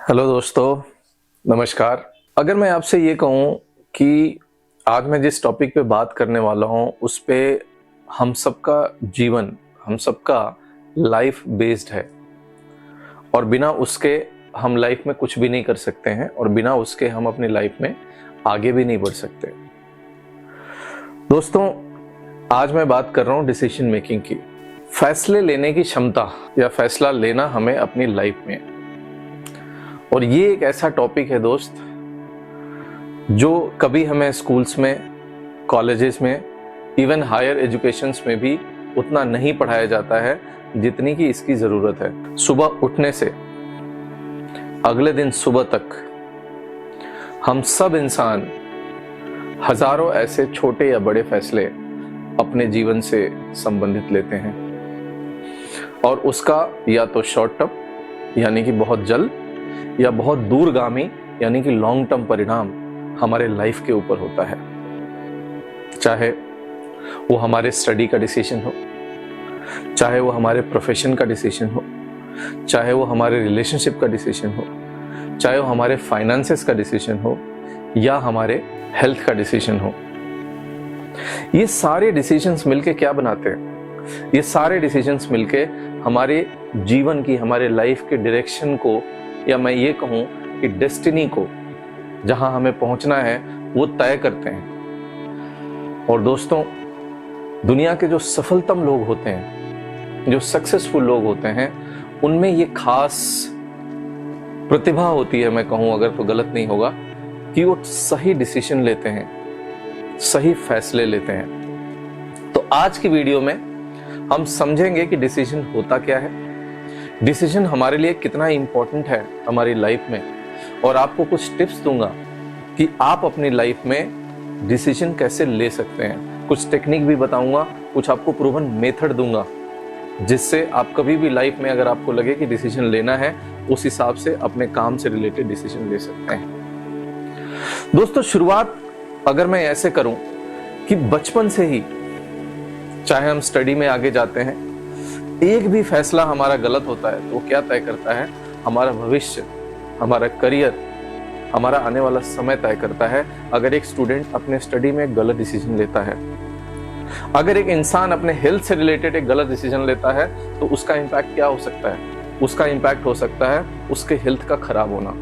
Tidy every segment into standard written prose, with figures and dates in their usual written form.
Hello दोस्तों, नमस्कार। अगर मैं आपसे ये कहूँ कि आज मैं जिस टॉपिक पे बात करने वाला हूँ उस पे हम सबका जीवन, हम सबका लाइफ बेस्ड है और बिना उसके हम लाइफ में कुछ भी नहीं कर सकते हैं और बिना उसके हम अपनी लाइफ में आगे भी नहीं बढ़ सकते। दोस्तों, आज मैं बात कर रहा हूँ डिसीजन मेकिंग की, फैसले लेने की क्षमता या फैसला लेना हमें अपनी लाइफ में। और ये एक ऐसा टॉपिक है दोस्त जो कभी हमें स्कूल्स में, कॉलेजेस में, इवन हायर एजुकेशंस में भी उतना नहीं पढ़ाया जाता है जितनी कि इसकी ज़रूरत है। सुबह उठने से अगले दिन सुबह तक हम सब इंसान हजारों ऐसे छोटे या बड़े फैसले अपने जीवन से संबंधित लेते हैं और उसका या तो शॉर्ट टर्म यानी कि बहुत जल्द या बहुत दूरगामी यानी कि लॉन्ग टर्म परिणाम हमारे लाइफ के ऊपर होता है। चाहे वो हमारे स्टडी का डिसीजन हो, चाहे वो हमारे प्रोफेशन का डिसीजन हो, चाहे वो हमारे रिलेशनशिप का डिसीजन हो, चाहे वो हमारे फाइनेंसेस का डिसीजन हो या हमारे हेल्थ का डिसीजन हो। ये सारे डिसीजंस मिलके क्या बनाते हैं? ये सारे डिसीजंस मिलके हमारे जीवन की, हमारे लाइफ के डायरेक्शन को, या मैं ये कहूँ कि डेस्टिनी को, जहां हमें पहुंचना है वो तय करते हैं। और दोस्तों, दुनिया के जो सफलतम लोग होते हैं, जो सक्सेसफुल लोग होते हैं, उनमें ये खास प्रतिभा होती है, मैं कहूँ अगर तो गलत नहीं होगा, कि वो सही डिसीजन लेते हैं, सही फैसले लेते हैं। तो आज की वीडियो में हम समझेंगे कि डिसीजन होता क्या है, डिसीजन हमारे लिए कितना इंपॉर्टेंट है हमारी लाइफ में, और आपको कुछ टिप्स दूंगा कि आप अपनी लाइफ में डिसीजन कैसे ले सकते हैं। कुछ टेक्निक भी बताऊंगा, कुछ आपको प्रूवन मेथड दूंगा जिससे आप कभी भी लाइफ में अगर आपको लगे कि डिसीजन लेना है, उस हिसाब से अपने काम से रिलेटेड डिसीजन ले सकते हैं। दोस्तों, शुरुआत अगर मैं ऐसे करूं कि बचपन से ही, चाहे हम स्टडी में आगे जाते हैं, एक भी फैसला हमारा गलत होता है तो वो क्या तय करता है? हमारा भविष्य, हमारा करियर, हमारा आने वाला समय तय करता है। अगर एक स्टूडेंट अपने स्टडी में एक गलत डिसीजन लेता है, अगर एक इंसान अपने हेल्थ से रिलेटेड एक गलत डिसीजन लेता है, तो उसका इम्पैक्ट क्या हो सकता है? उसका इम्पैक्ट हो सकता है उसके हेल्थ का खराब होना।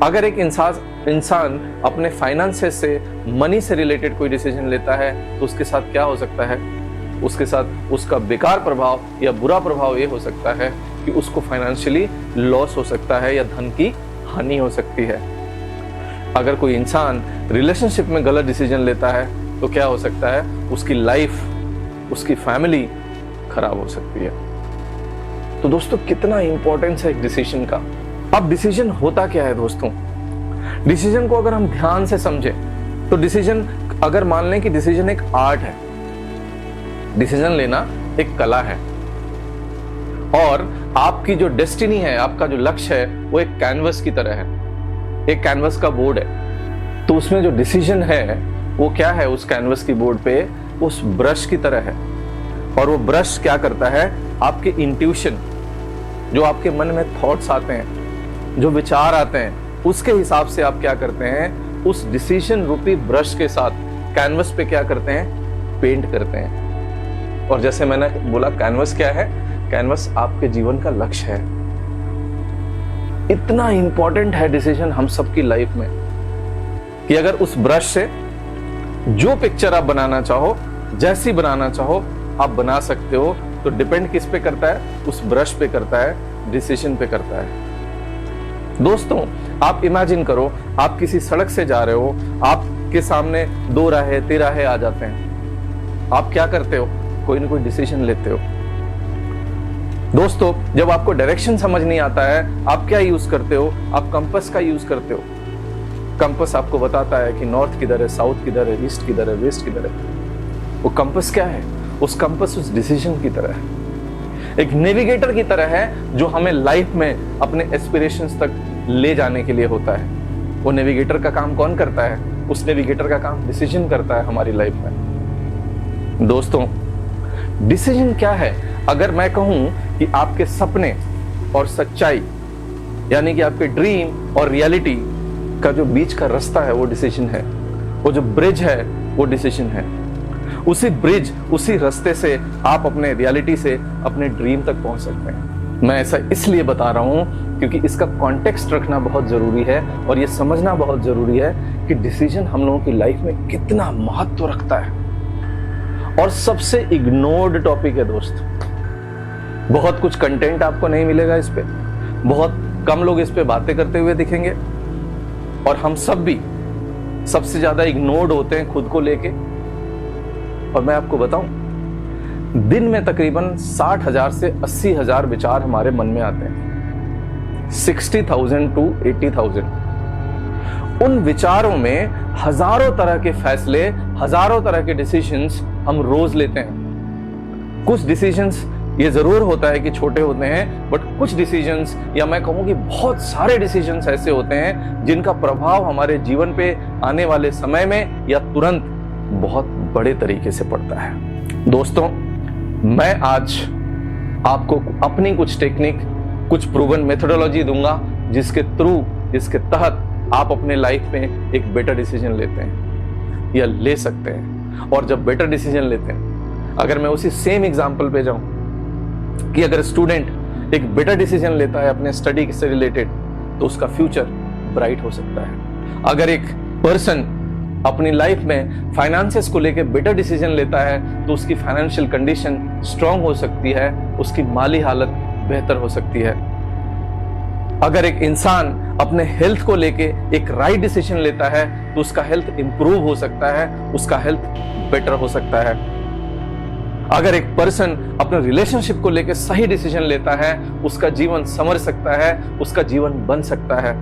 अगर एक इंसान अपने फाइनेंसेस से, मनी से रिलेटेड कोई डिसीजन लेता है, तो उसके साथ क्या हो सकता है? उसके साथ उसका बेकार प्रभाव या बुरा प्रभाव ये हो सकता है कि उसको फाइनेंशियली लॉस हो सकता है या धन की हानि हो सकती है। अगर कोई इंसान रिलेशनशिप में गलत डिसीजन लेता है तो क्या हो सकता है? उसकी लाइफ, उसकी फैमिली खराब हो सकती है। तो दोस्तों, कितना इंपॉर्टेंस है एक डिसीजन का। अब डिसीजन होता क्या है दोस्तों? डिसीजन को अगर हम ध्यान से समझें तो डिसीजन, अगर मान लें कि डिसीजन एक आर्ट है, डिसीजन लेना एक कला है, और आपकी जो डेस्टिनी है, आपका जो लक्ष्य है, वो एक कैनवस की तरह है, एक कैनवस का बोर्ड है। तो उसमें जो डिसीजन है वो क्या है? उस कैनवस की बोर्ड पे उस ब्रश की तरह है, और वो ब्रश क्या करता है? आपके इंट्यूशन, जो आपके मन में थॉट्स आते हैं, जो विचार आते हैं, उसके हिसाब से आप क्या करते हैं? उस डिसीजन रूपी ब्रश के साथ कैनवस पे क्या करते हैं? पेंट करते हैं। और जैसे मैंने बोला, कैनवस क्या है? कैनवस आपके जीवन का लक्ष्य है। इतना इंपॉर्टेंट है डिसीजन हम सबकी लाइफ में कि अगर उस ब्रश से जो पिक्चर आप बनाना चाहो, जैसी बनाना चाहो, आप बना सकते हो। तो डिपेंड किस पे करता है? उस ब्रश पे करता है, डिसीजन पे करता है। दोस्तों, आप इमेजिन करो, आप किसी सड़क से जा रहे हो, आपके सामने दो राहें, तिराहे आ जाते हैं। आप क्या करते हो? कोई ना कोई डिसीजन लेते हो। दोस्तों, जब आपको डायरेक्शन समझ नहीं आता है, आप क्या यूज करते हो? आप कंपास का यूज करते हो। कंपास आपको बताता है कि नॉर्थ किधर है, साउथ किधर है, ईस्ट किधर है, वेस्ट किधर है। वो कंपास क्या है? उस कंपास उस डिसीजन की तरह है, एक नेविगेटर की तरह है, जो हमें लाइफ में अपने एस्पिरेशंस तक ले जाने के लिए होता है। वो नेविगेटर का काम कौन करता है? उस नेविगेटर का काम डिसीजन करता है हमारी लाइफ में। दोस्तों, डिसीजन क्या है? अगर मैं कहूं कि आपके सपने और सच्चाई यानी कि आपके ड्रीम और रियलिटी का जो बीच का रास्ता है वो डिसीजन है, वो जो ब्रिज है वो डिसीजन है। उसी ब्रिज, उसी रास्ते से आप अपने रियलिटी से अपने ड्रीम तक पहुंच सकते हैं। मैं ऐसा इसलिए बता रहा हूं क्योंकि इसका कॉन्टेक्स्ट रखना बहुत जरूरी है और ये समझना बहुत जरूरी है कि डिसीजन हम लोगों की लाइफ में कितना महत्व रखता है और सबसे इग्नोर्ड टॉपिक है दोस्त। बहुत कुछ कंटेंट आपको नहीं मिलेगा इस पे, बहुत कम लोग इस पे बातें करते हुए दिखेंगे और हम सब भी सबसे ज्यादा इग्नोर्ड होते हैं खुद को लेके। और मैं आपको बताऊं, दिन में तकरीबन 60,000 से 80,000 विचार हमारे मन में आते हैं, 60,000 to 80,000। उन विचारों में हजारों तरह के फैसले, हजारों तरह के डिसीजंस हम रोज लेते हैं। कुछ डिसीजंस ये जरूर होता है कि छोटे होते हैं, बट कुछ डिसीजंस, या मैं कहूं कि बहुत सारे डिसीजंस ऐसे होते हैं जिनका प्रभाव हमारे जीवन पे आने वाले समय में या तुरंत बहुत बड़े तरीके से पड़ता है। दोस्तों, मैं आज आपको अपनी कुछ टेक्निक, कुछ प्रूवन मेथोडोलॉजी दूंगा जिसके तहत आप अपने लाइफ में एक बेटर डिसीजन लेते हैं या ले सकते हैं। और जब बेटर डिसीजन लेते हैं, अगर मैं उसी सेम एग्जांपल पे जाऊं कि अगर स्टूडेंट एक बेटर डिसीजन लेता है अपने स्टडी से रिलेटेड तो उसका फ्यूचर ब्राइट हो सकता है। अगर एक पर्सन अपनी लाइफ में फाइनेंसेस को लेकर बेटर डिसीजन लेता है तो उसकी फाइनेंशियल कंडीशन स्ट्रांग हो सकती है, उसकी माली हालत बेहतर हो सकती है। अगर एक इंसान अपने हेल्थ को लेके एक राइट डिसीजन लेता है तो उसका हेल्थ इंप्रूव हो सकता है, उसका हेल्थ बेटर हो सकता है। अगर एक पर्सन अपने रिलेशनशिप को लेकर सही डिसीजन लेता है, उसका जीवन संवर सकता है, उसका जीवन बन सकता है।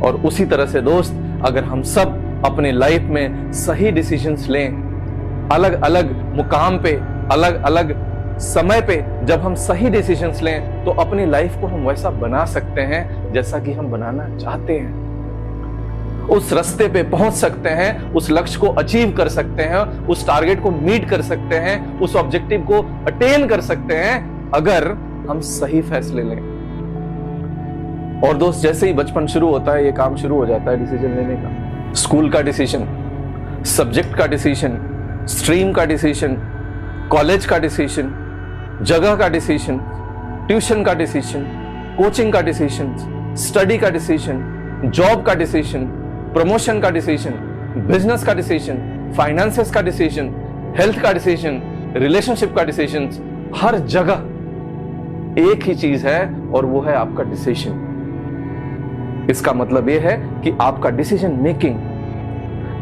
और उसी तरह से दोस्त, अगर हम सब अपने लाइफ में सही डिसीजंस लें, अलग अलग मुकाम पे, अलग अलग समय पे जब हम सही डिसीजंस लें तो अपनी लाइफ को हम वैसा बना सकते हैं जैसा कि हम बनाना चाहते हैं। उस रास्ते पे पहुंच सकते हैं, उस लक्ष्य को अचीव कर सकते हैं, उस टारगेट को मीट कर सकते हैं, उस ऑब्जेक्टिव को अटेन कर सकते हैं अगर हम सही फैसले लें। और दोस्त, जैसे ही बचपन शुरू होता है ये काम शुरू हो जाता है डिसीजन लेने का। स्कूल का डिसीजन, सब्जेक्ट का डिसीजन, स्ट्रीम का डिसीजन, कॉलेज का डिसीजन, जगह का डिसीजन, ट्यूशन का डिसीजन, कोचिंग का डिसीजन, स्टडी का डिसीजन, जॉब का डिसीजन, प्रमोशन का डिसीजन, बिजनेस का डिसीजन, फाइनेंसेस का डिसीजन, हेल्थ का डिसीजन, रिलेशनशिप का डिसीजन, हर जगह एक ही चीज है और वो है आपका डिसीजन। इसका मतलब यह है कि आपका डिसीजन मेकिंग,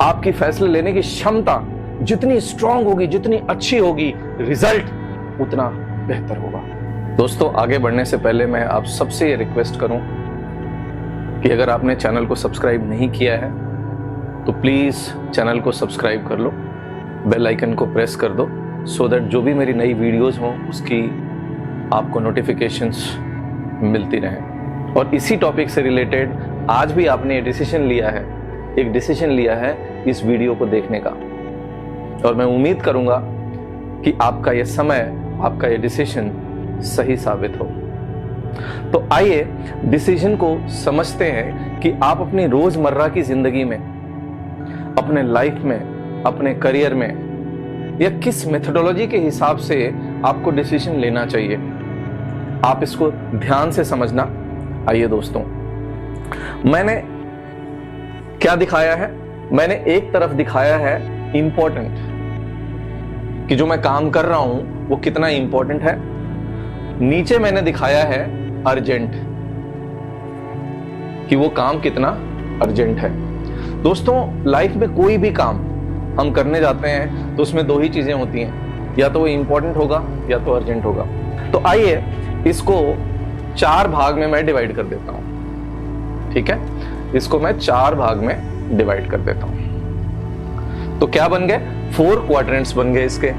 आपकी फैसले लेने की क्षमता जितनी स्ट्रांग होगी, जितनी अच्छी होगी, रिजल्ट उतना बेहतर होगा। दोस्तों, आगे बढ़ने से पहले मैं आप सबसे ये रिक्वेस्ट करूं कि अगर आपने चैनल को सब्सक्राइब नहीं किया है तो प्लीज चैनल को सब्सक्राइब कर लो, बेल आइकन को प्रेस कर दो, सो दैट जो भी मेरी नई वीडियोस हों उसकी आपको नोटिफिकेशंस मिलती रहें। और इसी टॉपिक से रिलेटेड आज भी आपने एक डिसीजन लिया है इस वीडियो को देखने का, और मैं उम्मीद करूंगा कि आपका यह समय, आपका यह डिसीजन सही साबित हो। तो आइए डिसीजन को समझते हैं कि आप अपनी रोजमर्रा की जिंदगी में, अपने लाइफ में, अपने करियर में या किस मेथोडोलॉजी के हिसाब से आपको डिसीजन लेना चाहिए। आप इसको ध्यान से समझना। आइए दोस्तों, मैंने क्या दिखाया है? मैंने एक तरफ दिखाया है इंपॉर्टेंट, कि जो मैं काम कर रहा हूं वो कितना इंपॉर्टेंट है। नीचे मैंने दिखाया है अर्जेंट, कि वो काम कितना अर्जेंट है। दोस्तों, लाइफ में कोई भी काम हम करने जाते हैं तो उसमें दो ही चीजें होती हैं, या तो वो इंपॉर्टेंट होगा या तो अर्जेंट होगा। तो आइए इसको 4 भाग में मैं डिवाइड कर देता हूं। ठीक है, इसको मैं 4 भाग में डिवाइड कर देता हूं। तो क्या बन गए? 4 क्वाड्रेंट्स बन गए इसके।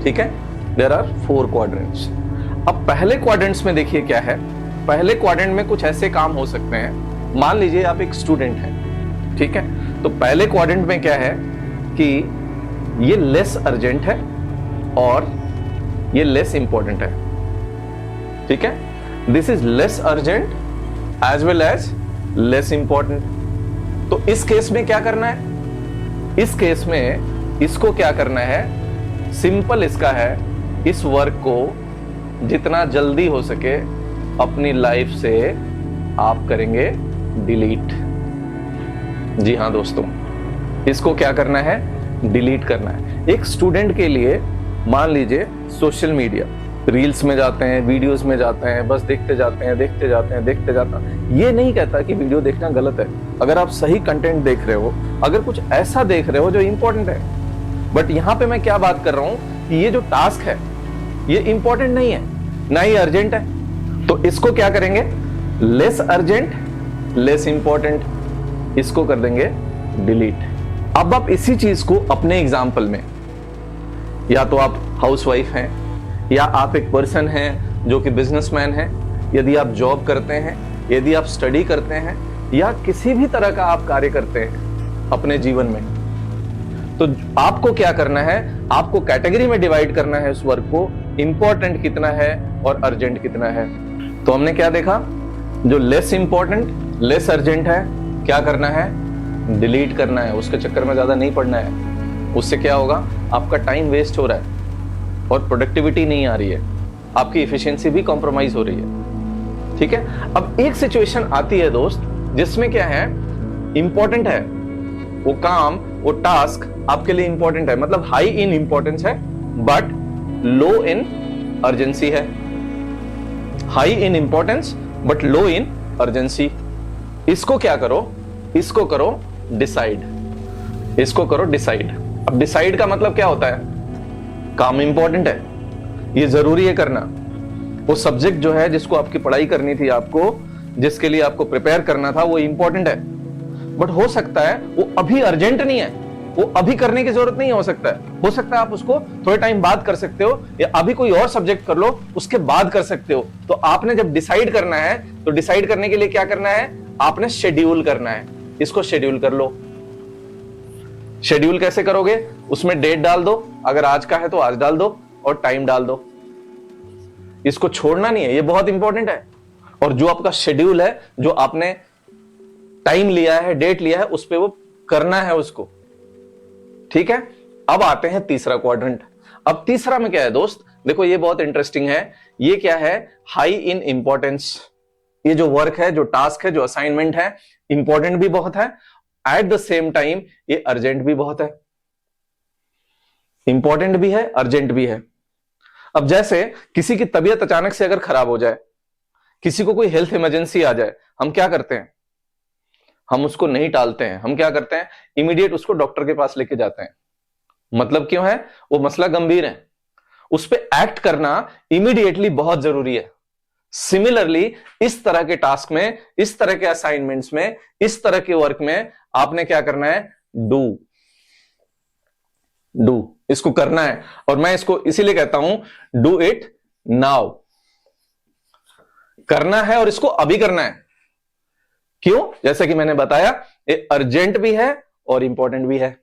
ठीक है, देयर आर 4 क्वाड्रेंट्स। अब पहले क्वाड्रेंट्स में देखिए क्या है। पहले क्वाड्रेंट में कुछ ऐसे काम हो सकते हैं, मान लीजिए आप एक स्टूडेंट हैं। ठीक है, तो पहले क्वाड्रेंट में क्या है कि ये लेस अर्जेंट है और ये लेस इंपॉर्टेंट है। ठीक है, this is less urgent as well as less important. तो इस केस में क्या करना है, इस केस में इसको क्या करना है, सिंपल इसका है, इस वर्क को जितना जल्दी हो सके अपनी लाइफ से आप करेंगे डिलीट। जी हां दोस्तों, इसको क्या करना है, डिलीट करना है। एक स्टूडेंट के लिए मान लीजिए सोशल मीडिया, रील्स में जाते हैं, वीडियोस में जाते हैं, बस देखते जाते हैं, देखते जाते हैं, देखते जाते हैं। ये नहीं कहता कि वीडियो देखना गलत है, अगर आप सही कंटेंट देख रहे हो, अगर कुछ ऐसा देख रहे हो जो इंपॉर्टेंट है। बट यहां पे मैं क्या बात कर रहा हूं कि ये जो टास्क है ये इंपॉर्टेंट नहीं है, ना ही अर्जेंट है। तो इसको क्या करेंगे, लेस अर्जेंट, लेस इंपॉर्टेंट, इसको कर देंगे डिलीट। अब आप इसी चीज को अपने एग्जाम्पल में, या तो आप हाउसवाइफ हैं, या आप एक पर्सन हैं जो कि बिजनेसमैन है, यदि आप जॉब करते हैं, यदि आप स्टडी करते हैं, या किसी भी तरह का आप कार्य करते हैं अपने जीवन में, तो आपको क्या करना है, आपको कैटेगरी में डिवाइड करना है उस वर्क को, इंपॉर्टेंट कितना है और अर्जेंट कितना है। तो हमने क्या देखा, जो लेस इंपॉर्टेंट, लेस अर्जेंट है, क्या करना है, डिलीट करना है, उसके चक्कर में ज्यादा नहीं पड़ना है। उससे क्या होगा, आपका टाइम वेस्ट हो रहा है और प्रोडक्टिविटी नहीं आ रही है, आपकी एफिशिएंसी भी कॉम्प्रोमाइज हो रही है। ठीक है, अब एक सिचुएशन आती है दोस्त जिसमें क्या है, इंपॉर्टेंट है वो काम, वो टास्क आपके लिए इंपॉर्टेंट है, मतलब हाई इन इंपॉर्टेंस है बट लो इन अर्जेंसी है। High in importance but low in urgency. इसको क्या करो, इसको करो डिसाइड, इसको करो डिसाइड। अब डिसाइड का मतलब क्या होता है, काम इंपॉर्टेंट है, ये जरूरी है करना, वो सब्जेक्ट जो है जिसको आपकी पढ़ाई करनी थी, आपको जिसके लिए आपको प्रिपेयर करना था, वो इंपॉर्टेंट है, बट हो सकता है वो अभी अर्जेंट नहीं है, वो अभी करने की जरूरत नहीं हो सकता है आप उसको थोड़े टाइम बाद कर सकते हो, या अभी कोई और सब्जेक्ट कर लो उसके बाद कर सकते हो। तो आपने जब डिसाइड करना है, तो डिसाइड करने के लिए क्या करना है, आपने शेड्यूल करना है। इसको शेड्यूल कर लो। शेड्यूल कैसे करोगे, उसमें डेट डाल दो, अगर आज का है तो आज डाल दो, और टाइम डाल दो। इसको छोड़ना नहीं है, ये बहुत इंपॉर्टेंट है। और जो आपका शेड्यूल है, जो आपने टाइम लिया है, डेट लिया है, उस पे वो करना है उसको। ठीक है, अब आते हैं तीसरा क्वाड्रेंट। अब तीसरा में क्या है दोस्त, देखो ये बहुत इंटरेस्टिंग है। ये क्या है, हाई इन इंपॉर्टेंस। ये जो वर्क है, जो टास्क है, जो असाइनमेंट है, इंपॉर्टेंट भी बहुत है, एट द सेम टाइम ये अर्जेंट भी बहुत है। इंपॉर्टेंट भी है, अर्जेंट भी है। अब जैसे किसी की तबीयत अचानक से अगर खराब हो जाए, किसी को कोई हेल्थ इमरजेंसी आ जाए, हम क्या करते हैं, हम उसको नहीं टालते हैं, हम क्या करते हैं, इमीडिएट उसको डॉक्टर के पास लेके जाते हैं। मतलब क्यों है, वो मसला गंभीर है, उस पर एक्ट करना इमीडिएटली बहुत जरूरी है। सिमिलरली इस तरह के टास्क में, इस तरह के असाइनमेंट्स में, इस तरह के वर्क में आपने क्या करना है, डू इसको करना है। और मैं इसको इसीलिए कहता हूं डू इट नाउ, करना है और इसको अभी करना है। क्यों, जैसे कि मैंने बताया, ये अर्जेंट भी है और इंपॉर्टेंट भी है।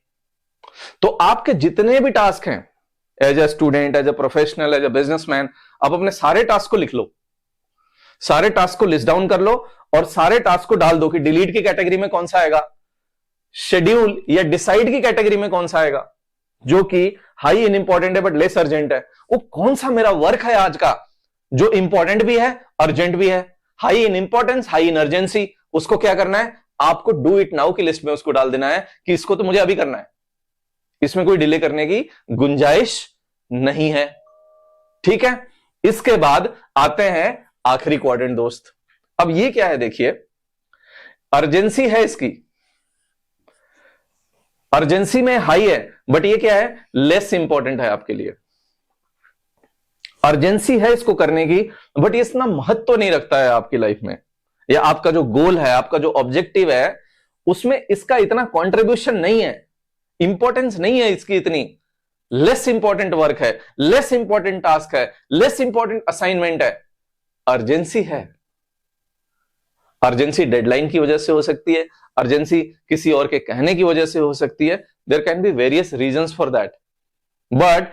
तो आपके जितने भी टास्क हैं, as a student, as a professional, as a businessman, आप अपने सारे टास्क को लिख लो, सारे टास्क को लिस्ट डाउन कर लो, और सारे टास्क को डाल दो कि डिलीट की कैटेगरी में कौन सा आएगा, शेड्यूल या डिसाइड की कैटेगरी में कौन सा आएगा, जो कि हाई इन इंपॉर्टेंट है बट लेस अर्जेंट है। वो कौन सा मेरा वर्क है आज का जो इंपॉर्टेंट भी है, अर्जेंट भी है, high in importance, high in urgency, उसको क्या करना है, आपको डू इट नाउ की लिस्ट में उसको डाल देना है कि इसको तो मुझे अभी करना है, इसमें कोई डिले करने की गुंजाइश नहीं है। ठीक है, इसके बाद आते हैं आखिरी क्वाड्रेंट दोस्त। अब ये क्या है, देखिए अर्जेंसी है, इसकी अर्जेंसी में हाई है, बट ये क्या है, लेस इंपॉर्टेंट है आपके लिए। अर्जेंसी है इसको करने की, बट ये इतना महत्व तो नहीं रखता है आपकी लाइफ में, या आपका जो गोल है, आपका जो ऑब्जेक्टिव है, उसमें इसका इतना कंट्रीब्यूशन नहीं है, इंपॉर्टेंस नहीं है इसकी इतनी। लेस इंपॉर्टेंट वर्क है, लेस इंपॉर्टेंट टास्क है, लेस इंपॉर्टेंट असाइनमेंट है। अर्जेंसी है, अर्जेंसी डेडलाइन की वजह से हो सकती है, अर्जेंसी किसी और के कहने की वजह से हो सकती है, there can be various reasons for that, but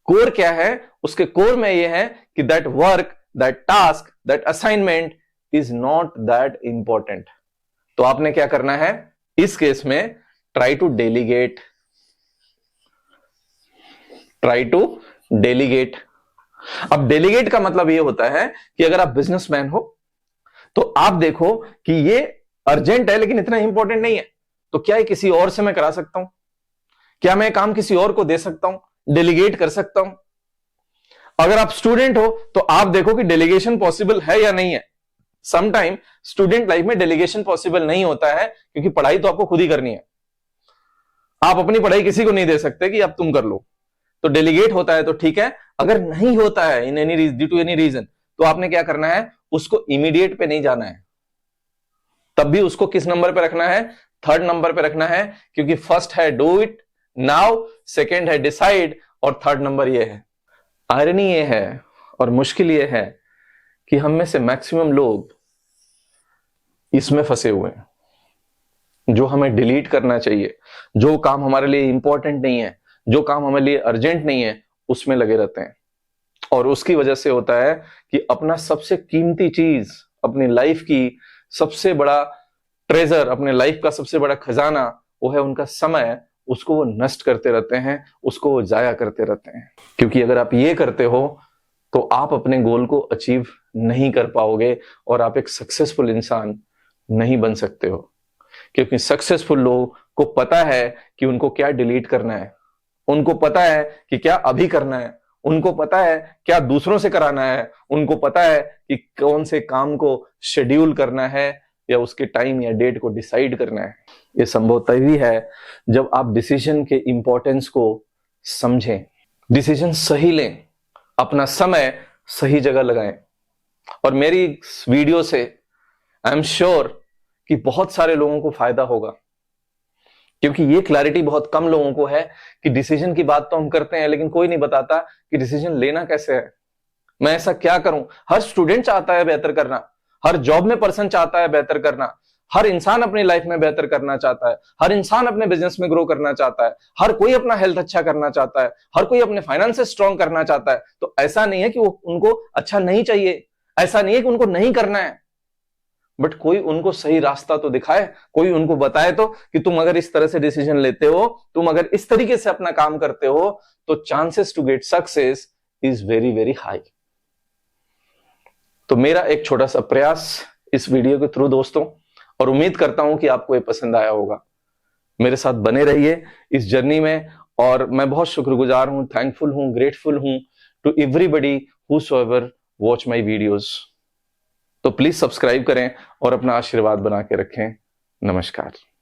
core क्या है, उसके कोर में यह है कि that work, that task, that assignment is not that important. तो आपने क्या करना है इस केस में, try to delegate, try to delegate. अब डेलीगेट का मतलब ये होता है कि अगर आप बिजनेसमैन हो तो आप देखो कि ये अर्जेंट है लेकिन इतना इंपॉर्टेंट नहीं है, तो क्या ये किसी और से मैं करा सकता हूं, क्या मैं काम किसी और को दे सकता हूं, डेलीगेट कर सकता हूं। अगर आप स्टूडेंट हो तो आप देखो कि डेलीगेशन पॉसिबल है या नहीं है। समटाइम स्टूडेंट लाइफ में डेलीगेशन पॉसिबल नहीं होता है क्योंकि पढ़ाई तो आपको खुद ही करनी है, आप अपनी पढ़ाई किसी को नहीं दे सकते कि अब तुम कर लो। तो डेलीगेट होता है तो ठीक है, अगर नहीं होता है in any due to any reason, तो आपने क्या करना है, उसको इमीडिएट पे नहीं जाना है, तब भी उसको किस नंबर पे रखना है, थर्ड नंबर पे रखना है, क्योंकि फर्स्ट है डू इट नाउ, सेकेंड है डिसाइड, और थर्ड नंबर ये है। आयरनी ये है और मुश्किल ये है कि हम में से मैक्सिमम लोग इसमें फंसे हुए हैं। जो हमें डिलीट करना चाहिए, जो काम हमारे लिए इंपॉर्टेंट नहीं है, जो काम हमारे लिए अर्जेंट नहीं है, उसमें लगे रहते हैं। और उसकी वजह से होता है कि अपना सबसे कीमती चीज, अपनी लाइफ की सबसे बड़ा ट्रेजर, अपने लाइफ का सबसे बड़ा खजाना, वो है उनका समय, उसको वो नष्ट करते रहते हैं, उसको वो जाया करते रहते हैं। क्योंकि अगर आप ये करते हो तो आप अपने गोल को अचीव नहीं कर पाओगे और आप एक सक्सेसफुल इंसान नहीं बन सकते हो। क्योंकि सक्सेसफुल लोगों को पता है कि उनको क्या डिलीट करना है, उनको पता है कि क्या अभी करना है, उनको पता है क्या दूसरों से कराना है, उनको पता है कि कौन से काम को शेड्यूल करना है या उसके टाइम या डेट को डिसाइड करना है। ये संभव तभी है जब आप डिसीजन के इंपॉर्टेंस को समझें, डिसीजन सही लें, अपना समय सही जगह लगाएं। और मेरी इस वीडियो से आई एम श्योर कि बहुत सारे लोगों को फायदा होगा, क्योंकि ये क्लैरिटी बहुत कम लोगों को है कि डिसीजन की बात तो हम करते हैं लेकिन कोई नहीं बताता कि डिसीजन लेना कैसे है, मैं ऐसा क्या करूं। हर स्टूडेंट चाहता है बेहतर करना, हर जॉब में पर्सन चाहता है बेहतर करना, हर इंसान अपनी लाइफ में बेहतर करना चाहता है, हर इंसान अपने बिजनेस में ग्रो करना चाहता है, हर कोई अपना हेल्थ अच्छा करना चाहता है, हर कोई अपने फाइनेंसेस स्ट्रॉन्ग करना चाहता है। तो ऐसा नहीं है कि वो उनको अच्छा नहीं चाहिए, ऐसा नहीं है कि उनको नहीं करना है, बट कोई उनको सही रास्ता तो दिखाए, कोई उनको बताए तो कि तुम अगर इस तरह से डिसीजन लेते हो, तुम अगर इस तरीके से अपना काम करते हो, तो chances to get success is very very high. तो मेरा एक छोटा सा प्रयास इस वीडियो के थ्रू दोस्तों, और उम्मीद करता हूं कि आपको ये पसंद आया होगा। मेरे साथ बने रहिए इस जर्नी में, और मैं बहुत शुक्रगुजार हूं, थैंकफुल हूं, ग्रेटफुल हूं to everybody whosoever watch my videos. तो प्लीज सब्सक्राइब करें और अपना आशीर्वाद बना के रखें। नमस्कार।